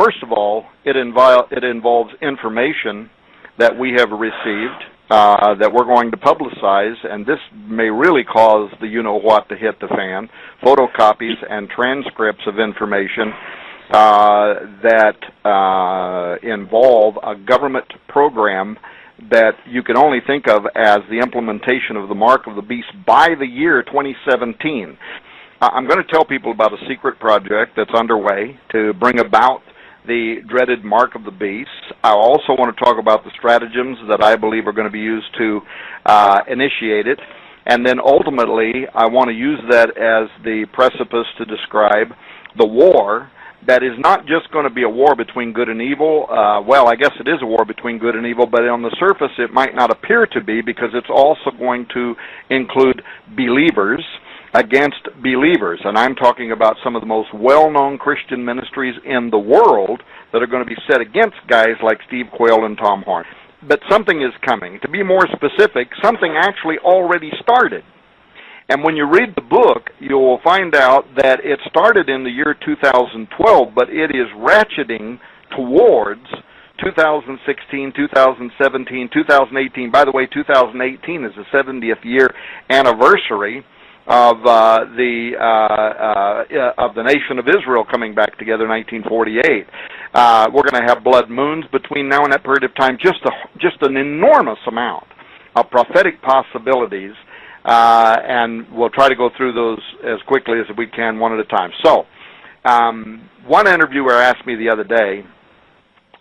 First of all, it involves information that we have received that we're going to publicize, and this may really cause the you-know-what to hit the fan, photocopies and transcripts of information that involve a government program that you can only think of as the implementation of the Mark of the Beast by the year 2017. I'm going to tell people about a secret project that's underway to bring about the dreaded Mark of the Beast. I also want to talk about the stratagems that I believe are going to be used to initiate it. And then ultimately, I want to use that as the precipice to describe the war that is not just going to be a war between good and evil. Well, I guess it is a war between good and evil, but on the surface it might not appear to be, because it's also going to include believers against believers. And I'm talking about some of the most well-known Christian ministries in the world that are going to be set against guys like Steve Quayle and Tom Horn. But something is coming. To be more specific, something actually already started. And when you read the book, you will find out that it started in the year 2012, but it is ratcheting towards 2016, 2017, 2018. By the way, 2018 is the 70th year anniversary of the nation of Israel coming back together in 1948. We're going to have blood moons between now and that period of time. Just an enormous amount of prophetic possibilities. And we'll try to go through those as quickly as we can, one at a time. So, one interviewer asked me the other day,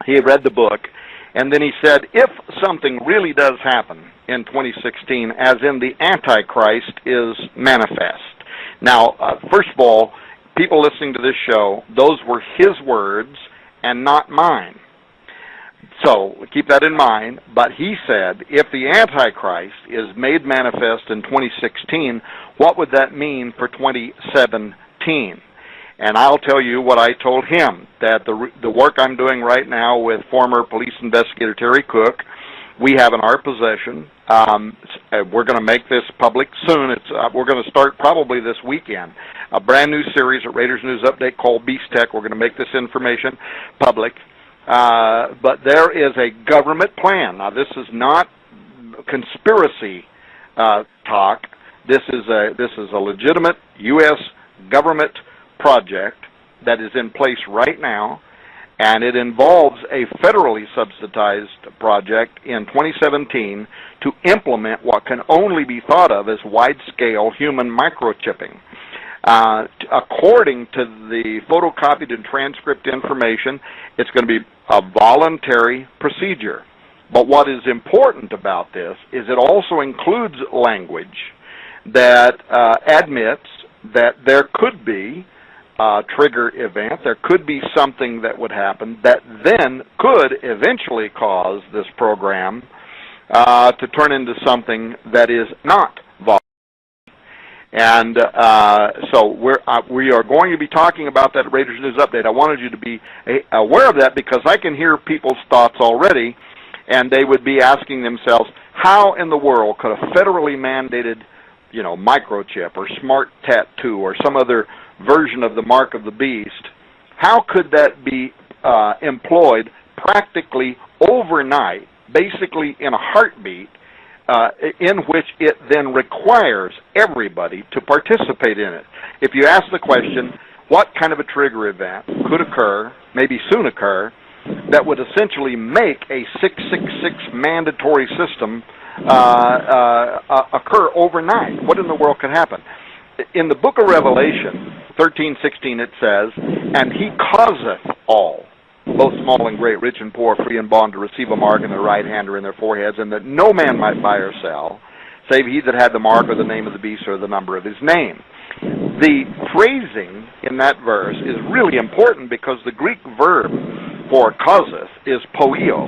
he had read the book, and then he said, if something really does happen in 2016, as in the Antichrist is manifest. Now, first of all, people listening to this show, those were his words and not mine. So keep that in mind. But he said, if the Antichrist is made manifest in 2016, what would that mean for 2017? And I'll tell you what I told him, that the work I'm doing right now with former police investigator Terry Cook, we have in our possession. We're going to make this public soon. We're going to start probably this weekend. A brand new series at Raiders News Update called Beast Tech. We're going to make this information public. But there is a government plan. Now, this is not conspiracy talk. This is a legitimate U.S. government project that is in place right now, and it involves a federally subsidized project in 2017 to implement what can only be thought of as wide-scale human microchipping. According to the photocopied and transcript information, it's going to be a voluntary procedure. But what is important about this is it also includes language that admits that there could be a trigger event, there could be something that would happen that then could eventually cause this program to turn into something that is not voluntary. And so we are going to be talking about that at Raiders News Update. I wanted you to be aware of that, because I can hear people's thoughts already, and they would be asking themselves, how in the world could a federally mandated, microchip or smart tattoo or some other version of the Mark of the Beast, how could that be employed practically overnight, basically in a heartbeat, in which it then requires everybody to participate in it? If you ask the question, what kind of a trigger event could occur, maybe soon occur, that would essentially make a 666 mandatory system occur overnight? What in the world could happen? In the book of Revelation 13:16 it says, and he causeth all, both small and great, rich and poor, free and bond, to receive a mark in their right hand or in their foreheads, and that no man might buy or sell, save he that had the mark or the name of the beast or the number of his name. The phrasing in that verse is really important, because the Greek verb for causeth is poio,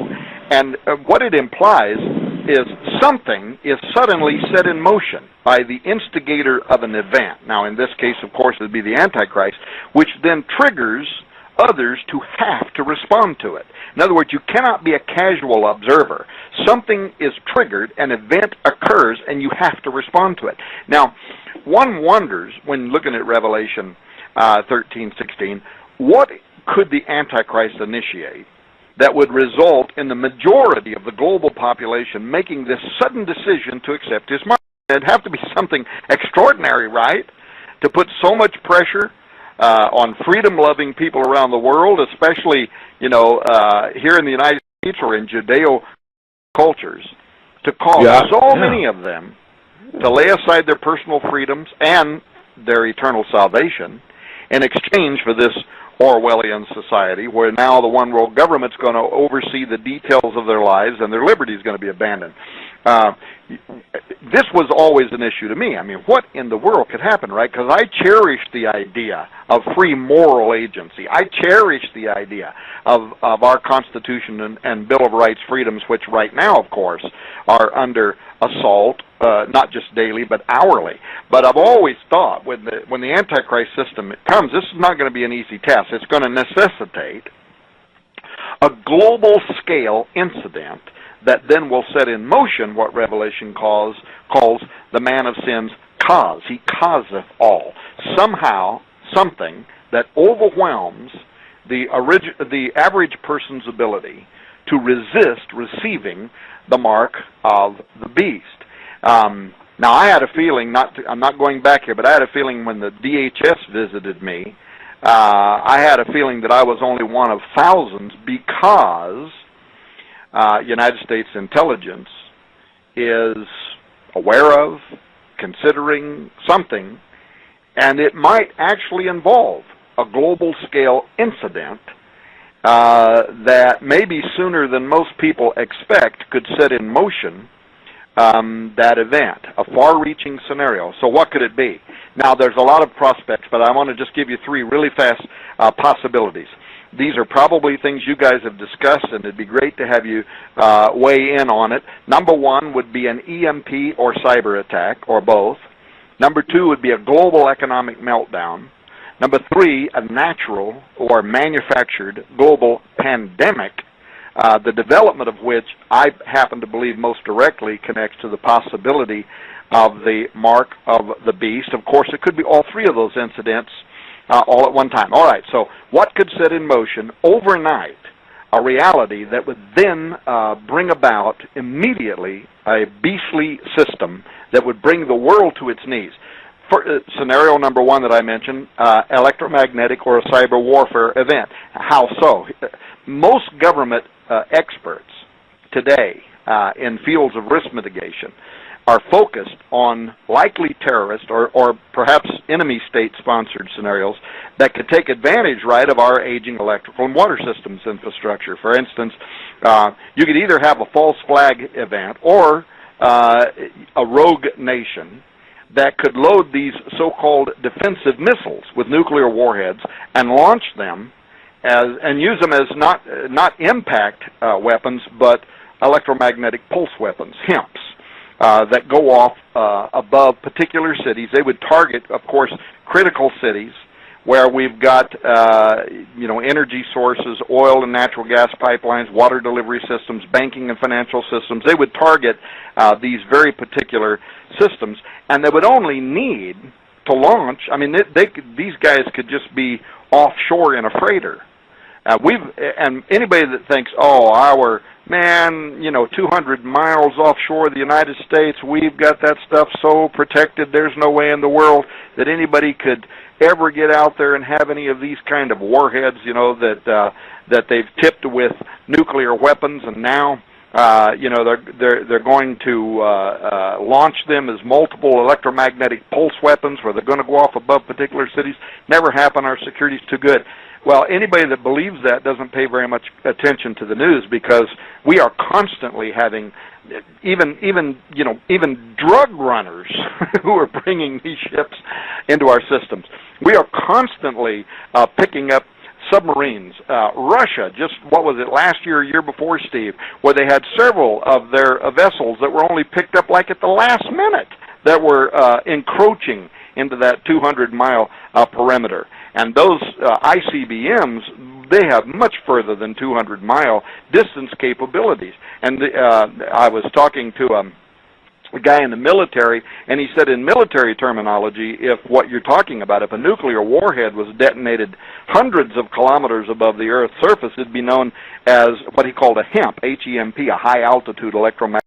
and what it implies is something is suddenly set in motion by the instigator of an event. Now, in this case, of course, it would be the Antichrist, which then triggers others to have to respond to it. In other words, you cannot be a casual observer. Something is triggered, an event occurs, and you have to respond to it. Now, one wonders, when looking at Revelation 13:16, what could the Antichrist initiate that would result in the majority of the global population making this sudden decision to accept his mark? It'd have to be something extraordinary, right? To put so much pressure on freedom-loving people around the world, especially, here in the United States or in Judeo cultures, to cause many of them to lay aside their personal freedoms and their eternal salvation in exchange for this Orwellian society where now the one world government's going to oversee the details of their lives and their liberty is going to be abandoned. This was always an issue to me. I mean, what in the world could happen, right? Because I cherish the idea of free moral agency. I cherish the idea of our Constitution and Bill of Rights freedoms, which right now, of course, are under assault, not just daily, but hourly. But I've always thought when the Antichrist system comes, this is not going to be an easy task. It's going to necessitate a global scale incident that then will set in motion what Revelation calls the man of sin's cause. He causeth all. Somehow, something that overwhelms the average person's ability to resist receiving the mark of the beast. Now, I had a feeling, I'm not going back here, but I had a feeling when the DHS visited me, I had a feeling that I was only one of thousands because United States intelligence is aware of, considering something, and it might actually involve a global scale incident that maybe sooner than most people expect could set in motion that event, a far-reaching scenario. So what could it be? Now, there's a lot of prospects, but I want to just give you three really fast possibilities. These are probably things you guys have discussed, and it'd be great to have you weigh in on it. Number one would be an EMP or cyber attack, or both. Number two would be a global economic meltdown. Number three, a natural or manufactured global pandemic, the development of which I happen to believe most directly connects to the possibility of the mark of the beast. Of course, it could be all three of those incidents all at one time. All right, so what could set in motion overnight a reality that would then bring about immediately a beastly system that would bring the world to its knees? For, scenario number one that I mentioned, electromagnetic or a cyber warfare event. How so? Most government experts today in fields of risk mitigation are focused on likely terrorist or perhaps enemy state-sponsored scenarios that could take advantage, right, of our aging electrical and water systems infrastructure. For instance, you could either have a false flag event or a rogue nation that could load these so-called defensive missiles with nuclear warheads and launch them and use them as not impact weapons, but electromagnetic pulse weapons, HEMPs, that go off above particular cities. They would target, of course, critical cities where we've got energy sources, oil and natural gas pipelines, water delivery systems, banking and financial systems. They would target these very particular systems, and they would only need to launch. I mean, these guys could just be offshore in a freighter. And anybody that thinks, oh, our man, 200 miles offshore the United States, we've got that stuff so protected, there's no way in the world that anybody could ever get out there and have any of these kind of warheads, that they've tipped with nuclear weapons, and now, they're going to launch them as multiple electromagnetic pulse weapons where they're going to go off above particular cities. Never happen. Our security's too good. Well, anybody that believes that doesn't pay very much attention to the news, because we are constantly having even drug runners who are bringing these ships into our systems. We are constantly picking up submarines. Russia, just what was it, last year or year before, Steve, where they had several of their vessels that were only picked up like at the last minute that were encroaching into that 200-mile perimeter. And those ICBMs, they have much further than 200-mile distance capabilities. And I was talking to a guy in the military, and he said in military terminology, if what you're talking about, if a nuclear warhead was detonated hundreds of kilometers above the Earth's surface, it'd be known as what he called a HEMP, H-E-M-P, a high-altitude electromagnetic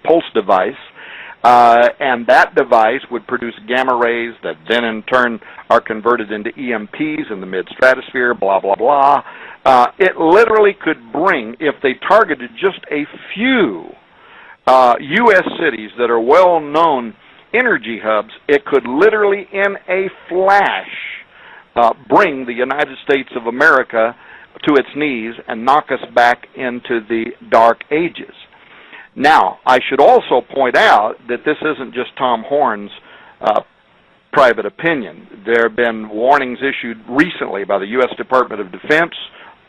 pulse device, and that device would produce gamma rays that then in turn are converted into EMPs in the mid-stratosphere, blah, blah, blah. It literally could bring, if they targeted just a few U.S. cities that are well-known energy hubs, it could literally in a flash bring the United States of America to its knees and knock us back into the dark ages. Now, I should also point out that this isn't just Tom Horn's private opinion. There have been warnings issued recently by the U.S. Department of Defense,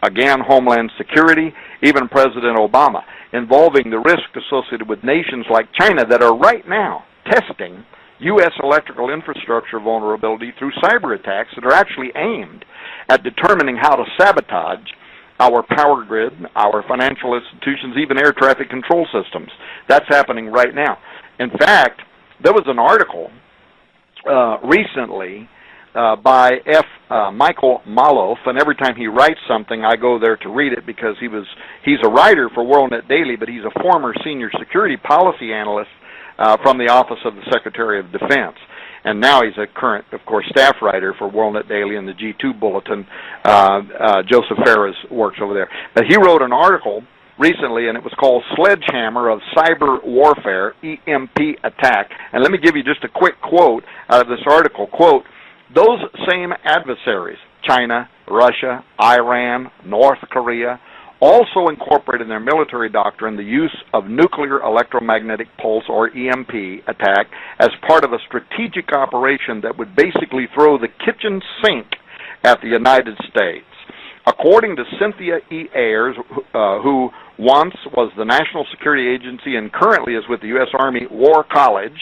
again, Homeland Security, even President Obama, involving the risk associated with nations like China that are right now testing U.S. electrical infrastructure vulnerability through cyber attacks that are actually aimed at determining how to sabotage our power grid, our financial institutions, even air traffic control systems. That's happening right now. In fact, there was an article recently by Michael Malouf, and every time he writes something, I go there to read it because he's a writer for WorldNet Daily, but he's a former senior security policy analyst from the Office of the Secretary of Defense. And now he's a current, of course, staff writer for WorldNet Daily and the G2 Bulletin. Joseph Ferris works over there. But he wrote an article recently, and it was called Sledgehammer of Cyber Warfare, EMP Attack. And let me give you just a quick quote out of this article. Quote, those same adversaries, China, Russia, Iran, North Korea, also incorporate in their military doctrine the use of nuclear electromagnetic pulse, or EMP, attack as part of a strategic operation that would basically throw the kitchen sink at the United States. According to Cynthia E. Ayers, who once was the National Security Agency and currently is with the U.S. Army War College,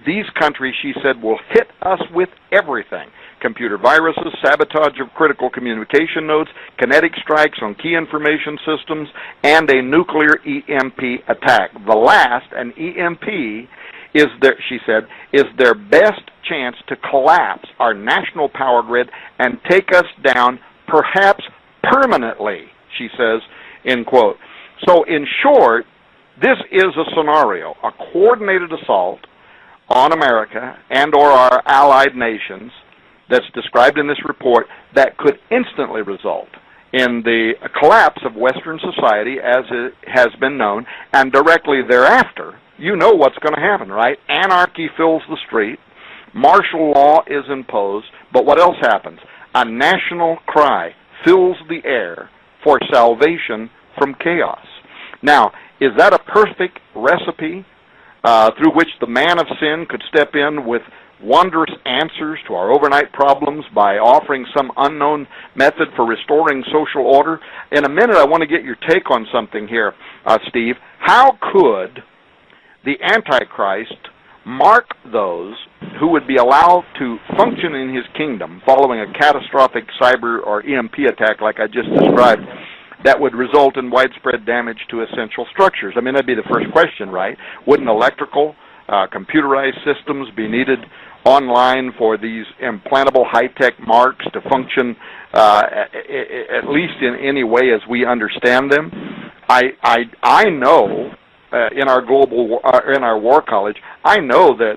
these countries, she said, will hit us with everything. Computer viruses, sabotage of critical communication nodes, kinetic strikes on key information systems, and a nuclear EMP attack. The last, an EMP, is their, she said, is their best chance to collapse our national power grid and take us down, perhaps permanently, she says, end quote. So in short, this is a scenario, a coordinated assault on America and or our allied nations that's described in this report that could instantly result in the collapse of Western society as it has been known, and directly thereafter, you know what's going to happen, right? Anarchy fills the street, martial law is imposed, but what else happens? A national cry fills the air for salvation from chaos. Now, is that a perfect recipe through which the man of sin could step in with wondrous answers to our overnight problems by offering some unknown method for restoring social order? In a minute, I want to get your take on something here, Steve. How could the Antichrist mark those who would be allowed to function in his kingdom following a catastrophic cyber or EMP attack like I just described that would result in widespread damage to essential structures? I mean, that'd be the first question, right? Wouldn't electrical, computerized systems be needed online for these implantable high-tech marks to function at least in any way as we understand them? I know in our in our war college, I know that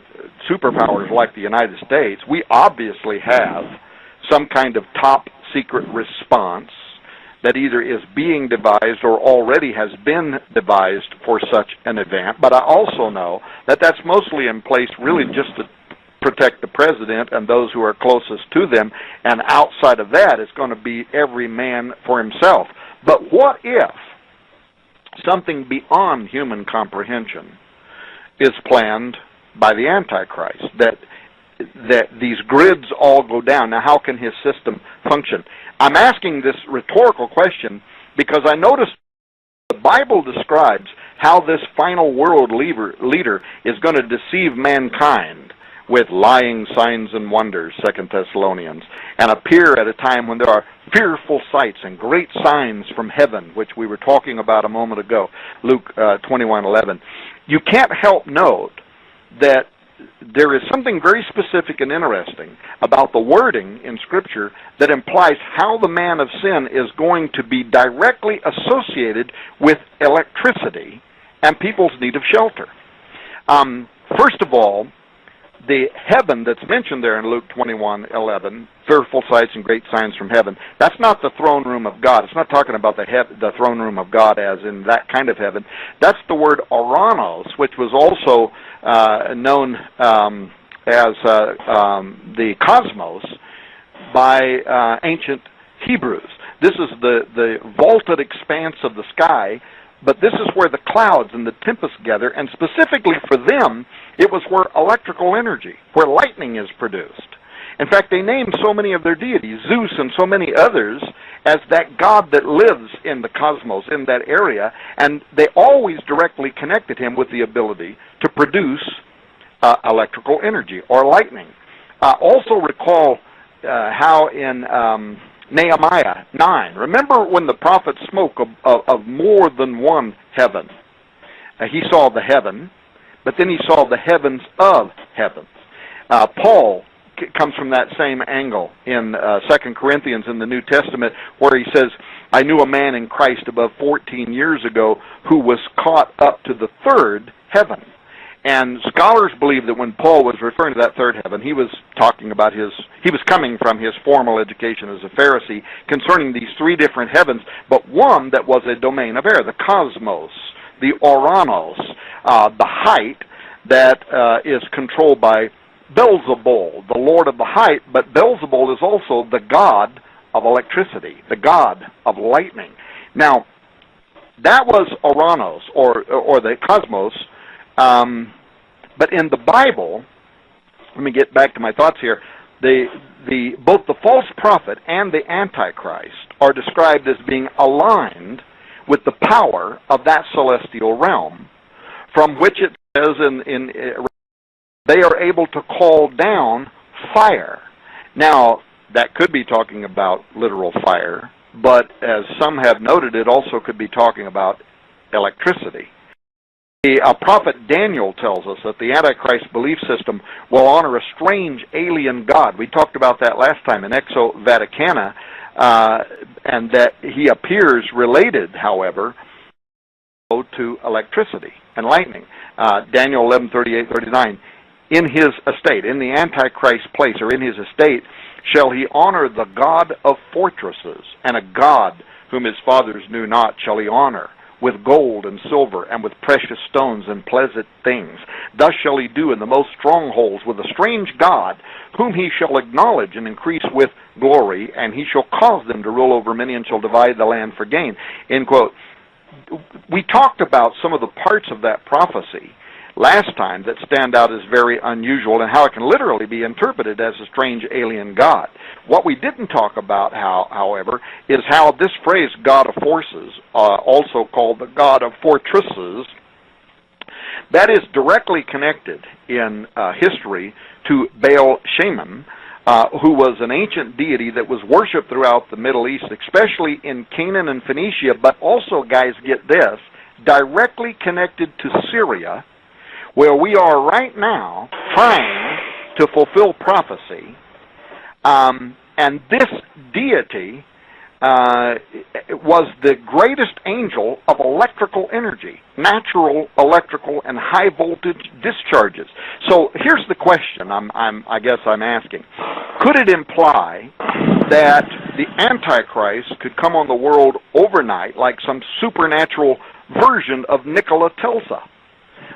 superpowers like the United States, we obviously have some kind of top secret response that either is being devised or already has been devised for such an event. But I also know that that's mostly in place really just to protect the president and those who are closest to them, and outside of that, it's going to be every man for himself. But what if something beyond human comprehension is planned by the Antichrist, that these grids all go down? Now, how can his system function? I'm asking this rhetorical question because I noticed the Bible describes how this final world leader is going to deceive mankind with lying signs and wonders, 2 Thessalonians, and appear at a time when there are fearful sights and great signs from heaven, which we were talking about a moment ago, Luke 21:11. You can't help note that there is something very specific and interesting about the wording in Scripture that implies how the man of sin is going to be directly associated with electricity and people's need of shelter. First of all, the heaven that's mentioned there in Luke 21:11, fearful sights and great signs from heaven, that's not the throne room of God. It's not talking about the throne room of God as in that kind of heaven. That's the word oranos, which was also known as the cosmos by ancient Hebrews. This is the vaulted expanse of the sky, but this is where the clouds and the tempest gather, and specifically for them, it was where electrical energy, where lightning is produced. In fact, they named so many of their deities, Zeus and so many others, as that god that lives in the cosmos, in that area, and they always directly connected him with the ability to produce electrical energy or lightning. Also recall how in Nehemiah 9, remember when the prophet spoke of more than one heaven? He saw the heaven, but then he saw the heavens of heavens. Paul comes from that same angle in 2 Corinthians in the New Testament, where he says, I knew a man in Christ above 14 years ago who was caught up to the third heaven. And scholars believe that when Paul was referring to that third heaven, he was talking about he was coming from his formal education as a Pharisee concerning these three different heavens, but one that was a domain of air, the cosmos, the oranos, the height that is controlled by Beelzebul, the lord of the height, but Beelzebul is also the god of electricity, the god of lightning. Now, that was oranos, or the cosmos, but in the Bible, let me get back to my thoughts here, both the false prophet and the Antichrist are described as being aligned with the power of that celestial realm, from which it says they are able to call down fire. Now, that could be talking about literal fire, but as some have noted, it also could be talking about electricity. The prophet Daniel tells us that the Antichrist belief system will honor a strange alien god. We talked about that last time in Exo Vaticana, and that he appears related, however, to electricity and lightning. Daniel 11:38-39. In his estate, in the Antichrist place, or in his estate, shall he honor the god of fortresses, and a god whom his fathers knew not shall he honor, with gold and silver, and with precious stones and pleasant things. Thus shall he do in the most strongholds with a strange god, whom he shall acknowledge and increase with glory, and he shall cause them to rule over many, and shall divide the land for gain. End quote. We talked about some of the parts of that prophecy last time that stand out as very unusual, and how it can literally be interpreted as a strange alien god. What we didn't talk about, however, is how this phrase, God of forces, also called the God of fortresses, that is directly connected in history to Baal Shaman, who was an ancient deity that was worshipped throughout the Middle East, especially in Canaan and Phoenicia, but also, guys, get this, directly connected to Syria, where we are right now trying to fulfill prophecy. And this deity was the greatest angel of electrical energy, natural electrical and high voltage discharges. So here's the question I guess I'm asking. Could it imply that the Antichrist could come on the world overnight like some supernatural version of Nikola Tesla?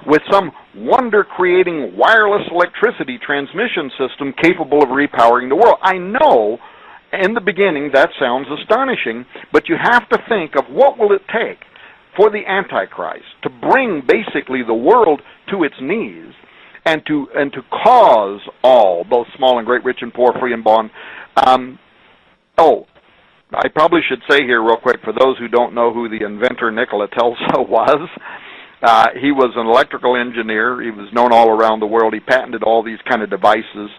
with some wonder-creating wireless electricity transmission system capable of repowering the world. I know in the beginning that sounds astonishing, but you have to think of what will it take for the Antichrist to bring basically the world to its knees and to cause all, both small and great, rich and poor, free and bond. I probably should say here real quick, for those who don't know who the inventor Nikola Tesla was, he was an electrical engineer. He was known all around the world. He patented all these kind of devices.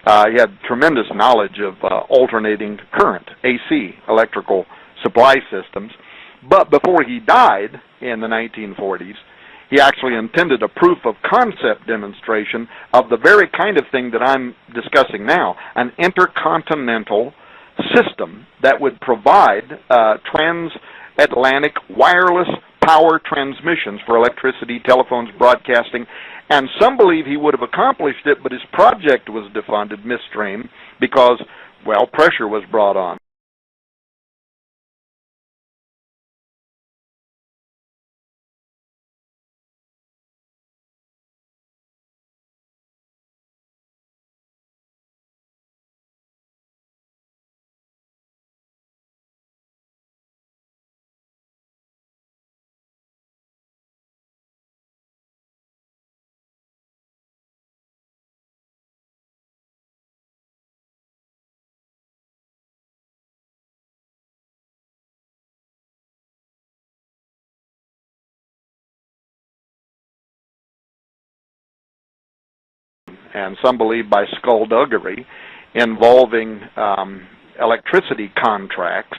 He had tremendous knowledge of alternating current, AC, electrical supply systems. But before he died in the 1940s, he actually intended a proof of concept demonstration of the very kind of thing that I'm discussing now, an intercontinental system that would provide transatlantic wireless power transmissions for electricity, telephones, broadcasting, and some believe he would have accomplished it, but his project was defunded midstream because, well, pressure was brought on. And some believe by skullduggery involving electricity contracts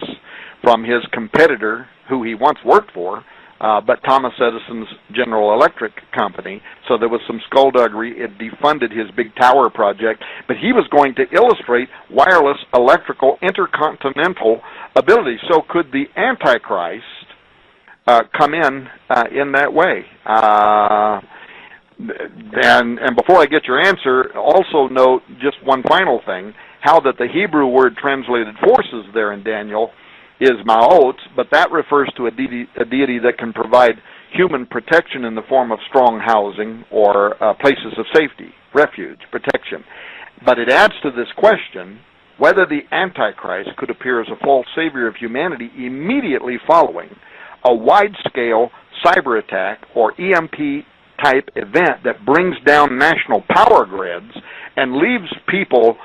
from his competitor who he once worked for, but Thomas Edison's General Electric Company. So there was some skullduggery. It defunded his big tower project, but he was going to illustrate wireless electrical intercontinental ability. So could the Antichrist come in that way? And before I get your answer, also note just one final thing, how that the Hebrew word translated forces there in Daniel is ma'ot, but that refers to a deity that can provide human protection in the form of strong housing or places of safety, refuge, protection. But it adds to this question whether the Antichrist could appear as a false savior of humanity immediately following a wide-scale cyber attack or EMP type event that brings down national power grids and leaves people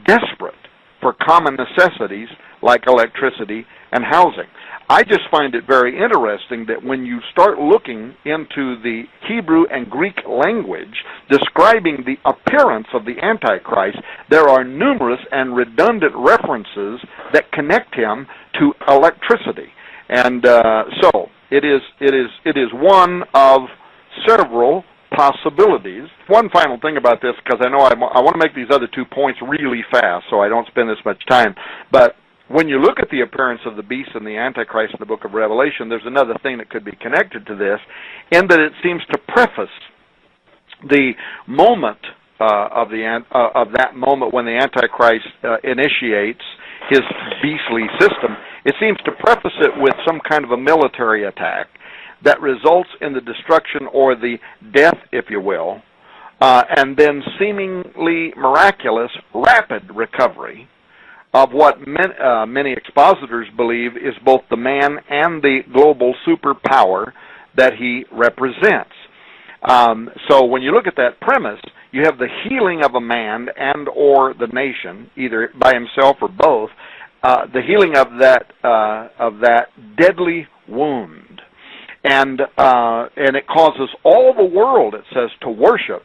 desperate for common necessities like electricity and housing. I just find it very interesting that when you start looking into the Hebrew and Greek language describing the appearance of the Antichrist, there are numerous and redundant references that connect him to electricity. And so it is one of several possibilities. One final thing about this, because I know I want to make these other 2 points really fast so I don't spend this much time, but when you look at the appearance of the beast and the Antichrist in the book of Revelation, there's another thing that could be connected to this, in that it seems to preface the moment of that moment when the Antichrist initiates his beastly system. It seems to preface it with some kind of a military attack that results in the destruction or the death, if you will, and then seemingly miraculous, rapid recovery of what many expositors believe is both the man and the global superpower that he represents. So when you look at that premise, you have the healing of a man and or the nation, either by himself or both, the healing of that deadly wound. And it causes all the world, it says, to worship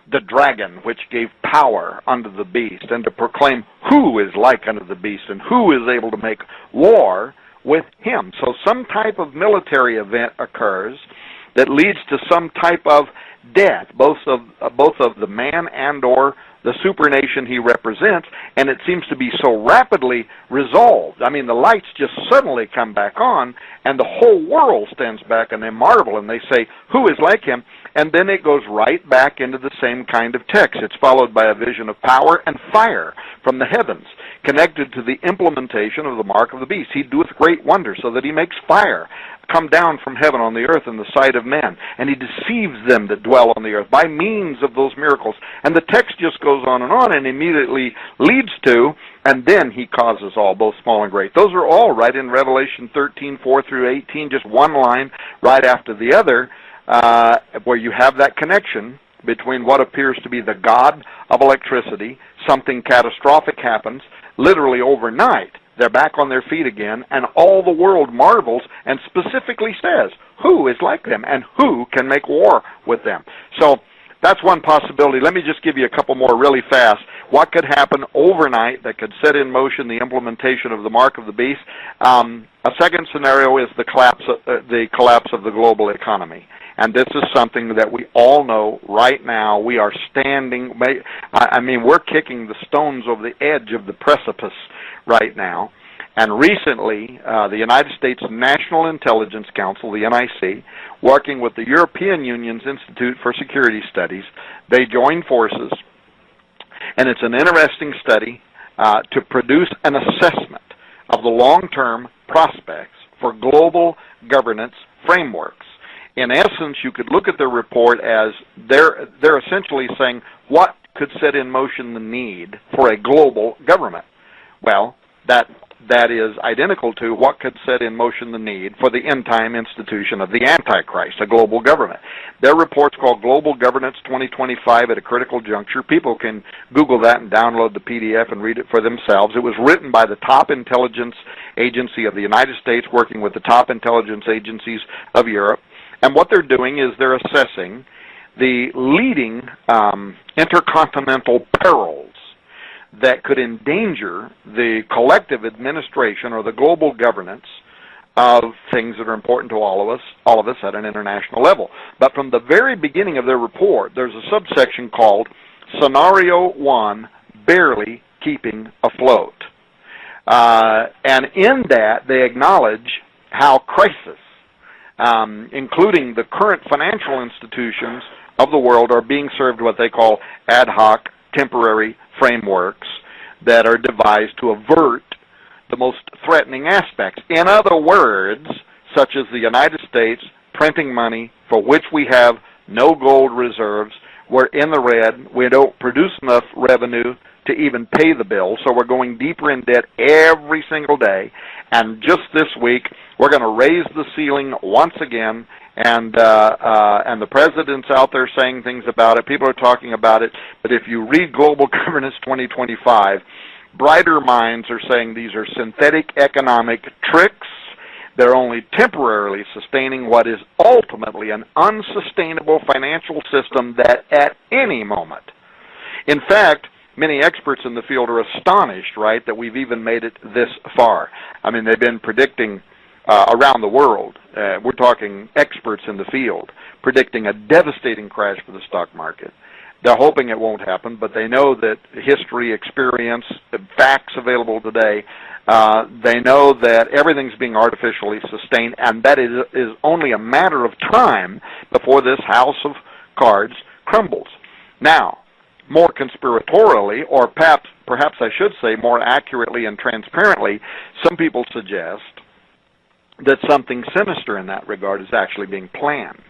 the dragon, which gave power unto the beast, and to proclaim who is like unto the beast and who is able to make war with him. So some type of military event occurs that leads to some type of death, both of the man and or the supernation he represents, and it seems to be so rapidly resolved. I mean, the lights just suddenly come back on, and the whole world stands back, and they marvel, and they say, who is like him? And then it goes right back into the same kind of text. It's followed by a vision of power and fire from the heavens, connected to the implementation of the mark of the beast. He doeth great wonders, so that he makes fire come down from heaven on the earth in the sight of men, and he deceives them that dwell on the earth by means of those miracles. And the text just goes on and immediately leads to, and then he causes all, both small and great. Those are all right in Revelation 13, 4 through 18, just one line right after the other, where you have that connection between what appears to be the God of electricity. Something catastrophic happens, literally overnight. They're back on their feet again, and all the world marvels and specifically says, who is like them and who can make war with them? So that's one possibility. Let me just give you a couple more really fast. What could happen overnight that could set in motion the implementation of the mark of the beast? A second scenario is the collapse of the global economy. And this is something that we all know right now. We are standing, we're kicking the stones over the edge of the precipice right now. And recently, the United States National Intelligence Council, the NIC, working with the European Union's Institute for Security Studies, they joined forces, and it's an interesting study to produce an assessment of the long-term prospects for global governance frameworks. In essence, you could look at their report as they're essentially saying what could set in motion the need for a global government. Well, that is identical to what could set in motion the need for the end-time institution of the Antichrist, a global government. Their report's called Global Governance 2025 at a Critical Juncture. People can Google that and download the PDF and read it for themselves. It was written by the top intelligence agency of the United States working with the top intelligence agencies of Europe. And what they're doing is they're assessing the leading intercontinental perils that could endanger the collective administration or the global governance of things that are important to all of us at an international level. But from the very beginning of their report, there's a subsection called Scenario 1, Barely Keeping Afloat. And in that, they acknowledge how crisis, including the current financial institutions of the world, are being served what they call ad hoc temporary frameworks that are devised to avert the most threatening aspects. In other words, such as the United States printing money for which we have no gold reserves, we're in the red, we don't produce enough revenue to even pay the bill, so we're going deeper in debt every single day. And just this week, we're going to raise the ceiling once again, and the president's out there saying things about it. People are talking about it. But if you read Global Governance 2025, brighter minds are saying these are synthetic economic tricks. They're only temporarily sustaining what is ultimately an unsustainable financial system that at any moment. In fact, many experts in the field are astonished, right, that we've even made it this far. I mean, they've been predicting around the world, we're talking experts in the field, predicting a devastating crash for the stock market. They're hoping it won't happen, but they know that history, experience, facts available today, they know that everything's being artificially sustained, and that is only a matter of time before this house of cards crumbles. Now, more conspiratorially, or perhaps I should say more accurately and transparently, some people suggest that something sinister in that regard is actually being planned.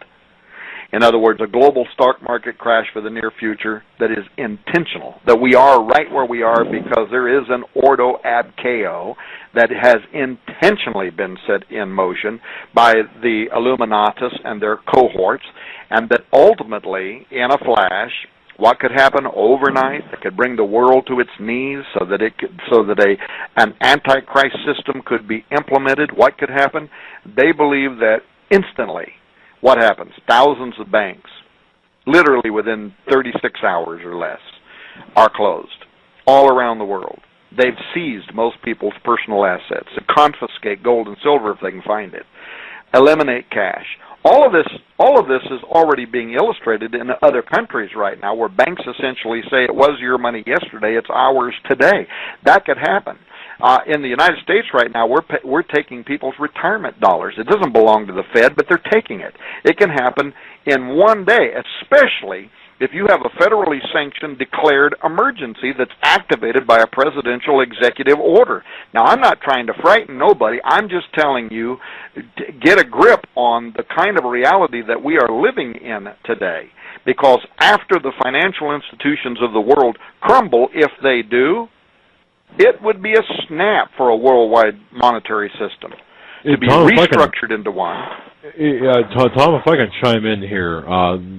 In other words, a global stock market crash for the near future that is intentional, that we are right where we are because there is an ordo ad chaos that has intentionally been set in motion by the Illuminatus and their cohorts, and that ultimately, in a flash, what could happen overnight that could bring the world to its knees so that an antichrist system could be implemented? What could happen? They believe that instantly, what happens? Thousands of banks, literally within 36 hours or less, are closed all around the world. They've seized most people's personal assets, to confiscate gold and silver if they can find it, eliminate cash. All of this is already being illustrated in other countries right now, where banks essentially say it was your money yesterday, it's ours today. That could happen. In the United States right now, we're taking people's retirement dollars. It doesn't belong to the Fed, but they're taking it. It can happen in one day, especially if you have a federally sanctioned declared emergency that's activated by a presidential executive order. Now, I'm not trying to frighten nobody. I'm just telling you, get a grip on the kind of reality that we are living in today. Because after the financial institutions of the world crumble, if they do, it would be a snap for a worldwide monetary system to be restructured into one. Tom, if I can chime in here,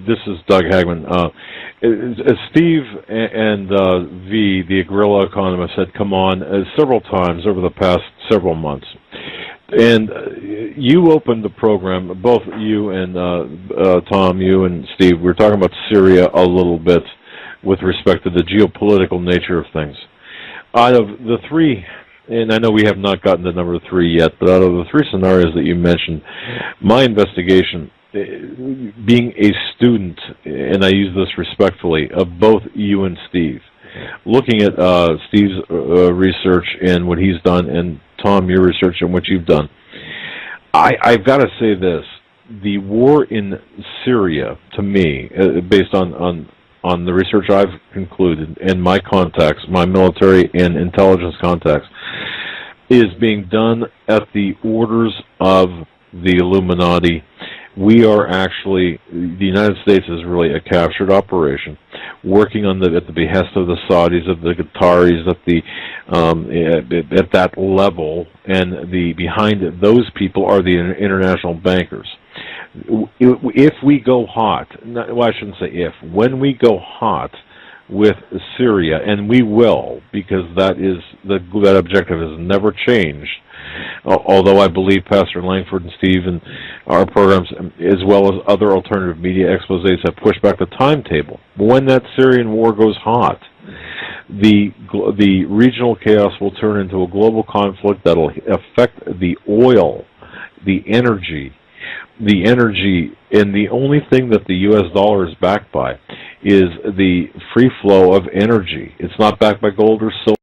this is Doug Hagman. Steve and V, the guerrilla economist, had come on several times over the past several months. And you opened the program, both you and Tom, you and Steve, we were talking about Syria a little bit with respect to the geopolitical nature of things. Out of the three, and I know we have not gotten to number 3 yet, but out of the 3 scenarios that you mentioned, my investigation, being a student, and I use this respectfully, of both you and Steve, looking at Steve's research and what he's done, and Tom, your research and what you've done, I've got to say this. The war in Syria, to me, based on the research I've concluded and my contacts, my military and intelligence contacts, is being done at the orders of the Illuminati. We are actually, the United States is really a captured operation, working on at the behest of the Saudis, of the Qataris, at that level, and behind those people are the international bankers. If we go hot, well, I shouldn't say if, when we go hot with Syria, and we will, because that objective has never changed, although I believe Pastor Langford and Steve and our programs, as well as other alternative media exposés, have pushed back the timetable. When that Syrian war goes hot, the regional chaos will turn into a global conflict that will affect the oil, the energy, and the only thing that the U.S. dollar is backed by is the free flow of energy. It's not backed by gold or silver.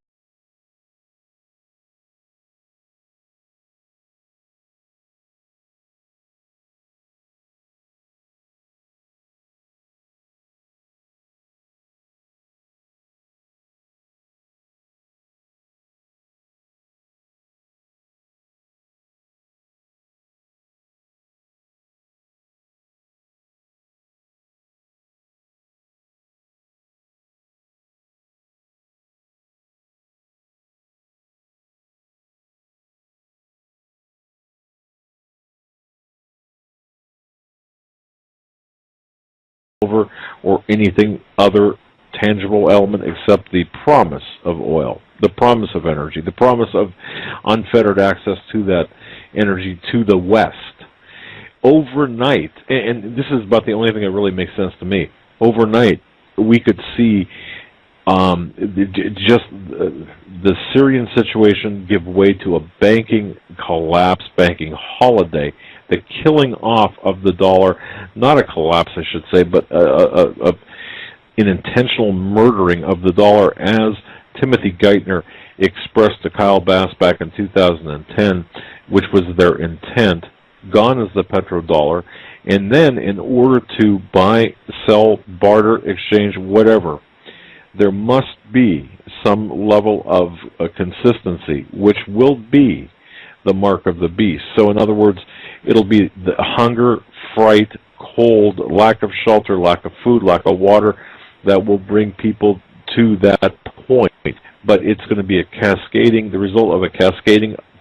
Or anything other tangible element except the promise of oil, the promise of energy, the promise of unfettered access to that energy to the West. Overnight, and this is about the only thing that really makes sense to me, overnight we could see just the Syrian situation give way to a banking collapse, banking holiday, the killing off of the dollar, not a collapse, I should say, but an intentional murdering of the dollar, as Timothy Geithner expressed to Kyle Bass back in 2010, which was their intent. Gone is the petrodollar, and then in order to buy, sell, barter, exchange, whatever, there must be some level of consistency, which will be the mark of the beast. So in other words, it'll be the hunger, fright, cold, lack of shelter, lack of food, lack of water that will bring people to that point. But it's going to be the result of a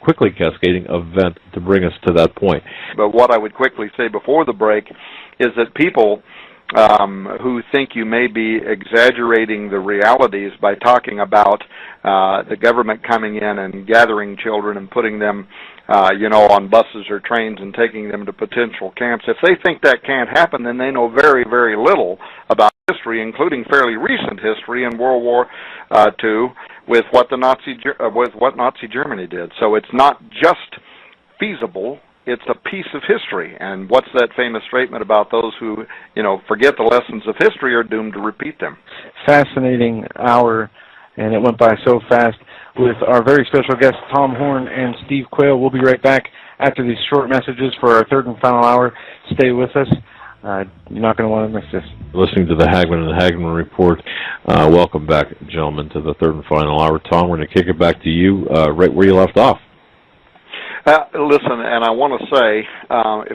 quickly cascading event to bring us to that point. But what I would quickly say before the break is that people who think you may be exaggerating the realities by talking about the government coming in and gathering children and putting them, on buses or trains and taking them to potential camps. If they think that can't happen, then they know very, very little about history, including fairly recent history in World War II with what Nazi Germany did. So it's not just feasible. It's a piece of history. And what's that famous statement about those who, forget the lessons of history are doomed to repeat them? Fascinating hour, and it went by so fast. with our very special guests, Tom Horn and Steve Quayle. We'll be right back after these short messages for our third and final hour. Stay with us. You're not going to want to miss this. Listening to the Hagman and the Hagman Report. Welcome back, gentlemen, to the third and final hour. Tom, we're going to kick it back to you right where you left off. Listen, and I want to say,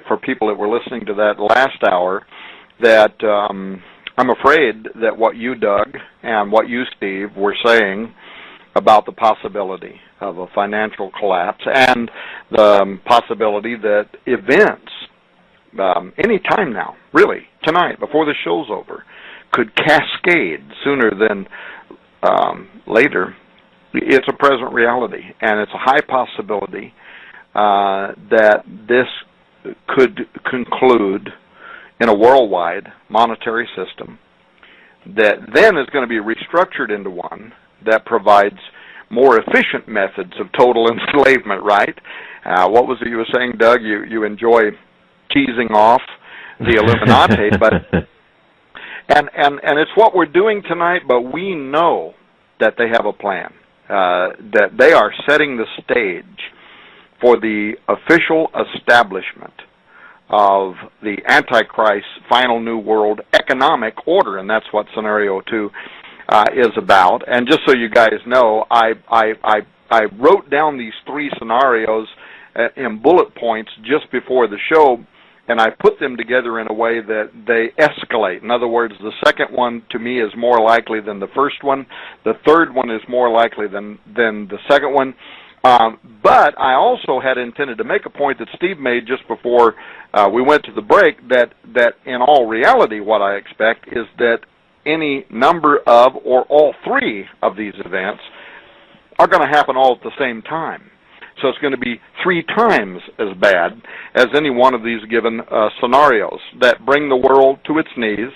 for people that were listening to that last hour, that I'm afraid that what you, Doug, and what you, Steve, were saying about the possibility of a financial collapse and the possibility that events, any time now, really, tonight, before the show's over, could cascade sooner than later. It's a present reality, and it's a high possibility that this could conclude in a worldwide monetary system that then is going to be restructured into one that provides more efficient methods of total enslavement, right? What was it you were saying, Doug? You enjoy teasing off the Illuminati, but and it's what we're doing tonight, but we know that they have a plan, that they are setting the stage for the official establishment of the Antichrist final New World economic order, and that's what Scenario 2 is about. And just so you guys know, I wrote down these three scenarios in bullet points just before the show, and I put them together in a way that they escalate. In other words, the second one to me is more likely than the first one. The third one is more likely than the second one. But I also had intended to make a point that Steve made just before we went to the break, that in all reality what I expect is that any number of or all three of these events are going to happen all at the same time. So it's going to be 3 times as bad as any one of these given scenarios that bring the world to its knees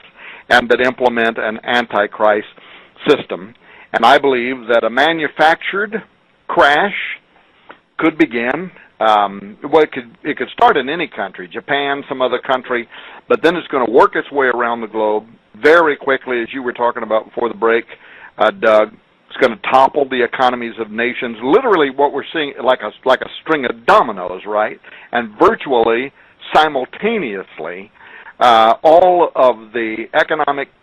and that implement an Antichrist system. And I believe that a manufactured crash could begin. Well, it could start in any country, Japan, some other country, but then it's going to work its way around the globe very quickly, as you were talking about before the break, Doug. It's going to topple the economies of nations. Literally, what we're seeing, like a string of dominoes, right? And virtually, simultaneously, all of the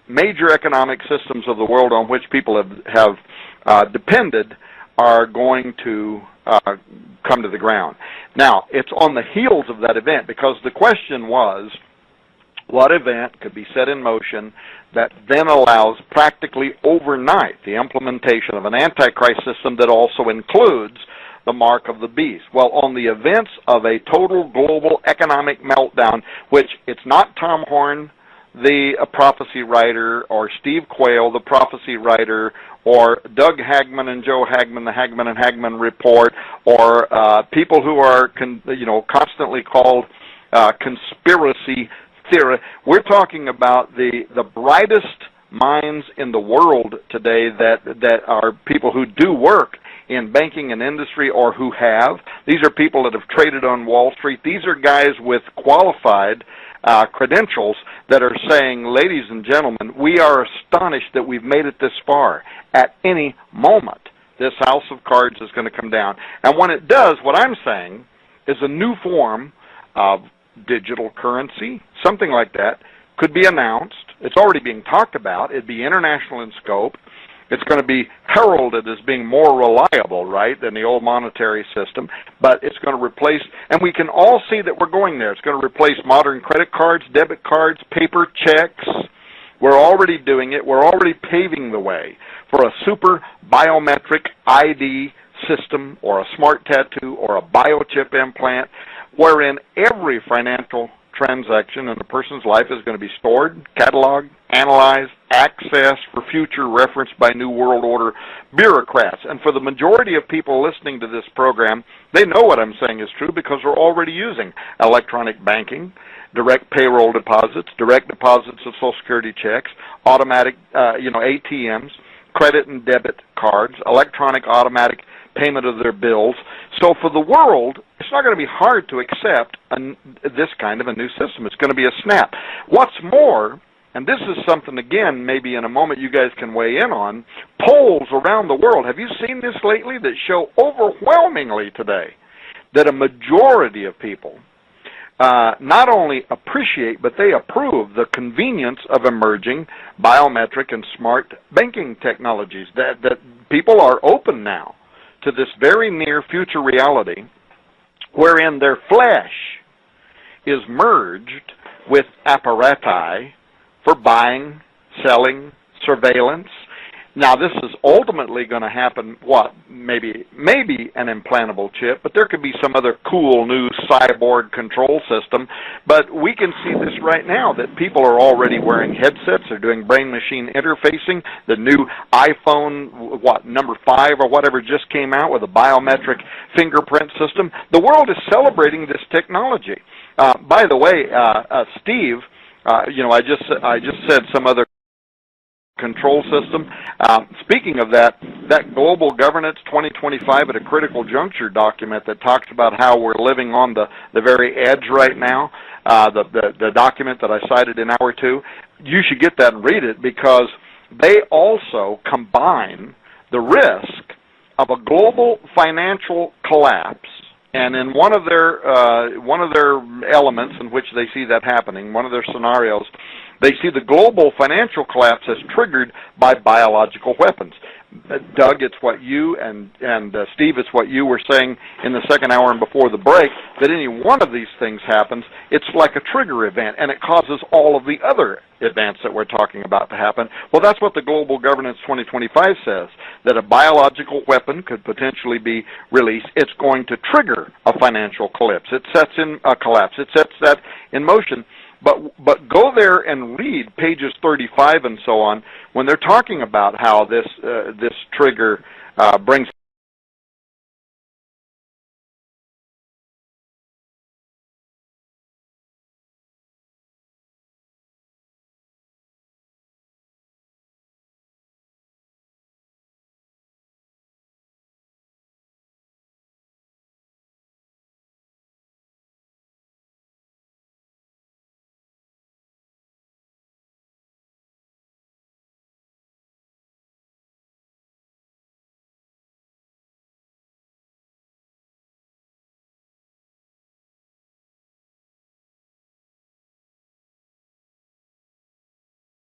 major economic systems of the world on which people have depended are going to come to the ground. Now, it's on the heels of that event, because the question was, what event could be set in motion that then allows practically overnight the implementation of an Antichrist system that also includes the mark of the beast? Well, on the events of a total global economic meltdown, which it's not Tom Horn, the prophecy writer, or Steve Quayle, the prophecy writer, or Doug Hagman and Joe Hagman, the Hagman and Hagman Report, or people who are constantly called conspiracy theory. We're talking about the brightest minds in the world today that are people who do work in banking and industry, or who have. These are people that have traded on Wall Street. These are guys with qualified credentials that are saying, ladies and gentlemen, we are astonished that we've made it this far. At any moment, this house of cards is going to come down. And when it does, what I'm saying is a new form of digital currency, something like that, could be announced. It's already being talked about. It'd be international in scope. It's going to be heralded as being more reliable, right, than the old monetary system, but it's going to replace, and we can all see that we're going there. It's going to replace modern credit cards, debit cards, paper checks. We're already doing it. We're already paving the way for a super biometric ID system, or a smart tattoo, or a biochip implant, wherein every financial transaction in a person's life is going to be stored, cataloged, analyzed, accessed for future reference by New World Order bureaucrats. And for the majority of people listening to this program, they know what I'm saying is true, because they're already using electronic banking, direct payroll deposits, direct deposits of Social Security checks, automatic, ATMs, credit and debit cards, electronic automatic payment of their bills. So for the world, it's not going to be hard to accept this kind of a new system. It's going to be a snap. What's more, and this is something, again, maybe in a moment you guys can weigh in on, polls around the world, have you seen this lately, that show overwhelmingly today that a majority of people not only appreciate, but they approve the convenience of emerging biometric and smart banking technologies, that people are open now to this very near future reality wherein their flesh is merged with apparati for buying, selling, surveillance. Now, this is ultimately going to happen, maybe an implantable chip, but there could be some other cool new cyborg control system. But we can see this right now, that people are already wearing headsets. They're doing brain-machine interfacing. The new iPhone, number 5 or whatever, just came out with a biometric fingerprint system. The world is celebrating this technology. By the way, Steve, I just said some other control system. Speaking of that Global Governance 2025 at a Critical Juncture document that talks about how we're living on the very edge right now, the document that I cited in hour 2, you should get that and read it, because they also combine the risk of a global financial collapse. And in one of their elements in which they see that happening, one of their scenarios, they see the global financial collapse as triggered by biological weapons. Doug, it's what you and Steve, it's what you were saying in the second hour and before the break, that any one of these things happens, it's like a trigger event, and it causes all of the other events that we're talking about to happen. Well, that's what the Global Governance 2025 says, that a biological weapon could potentially be released. It's going to trigger a financial collapse. It sets in a collapse. It sets that in motion. But go there and read pages 35 and so on when they're talking about how this trigger brings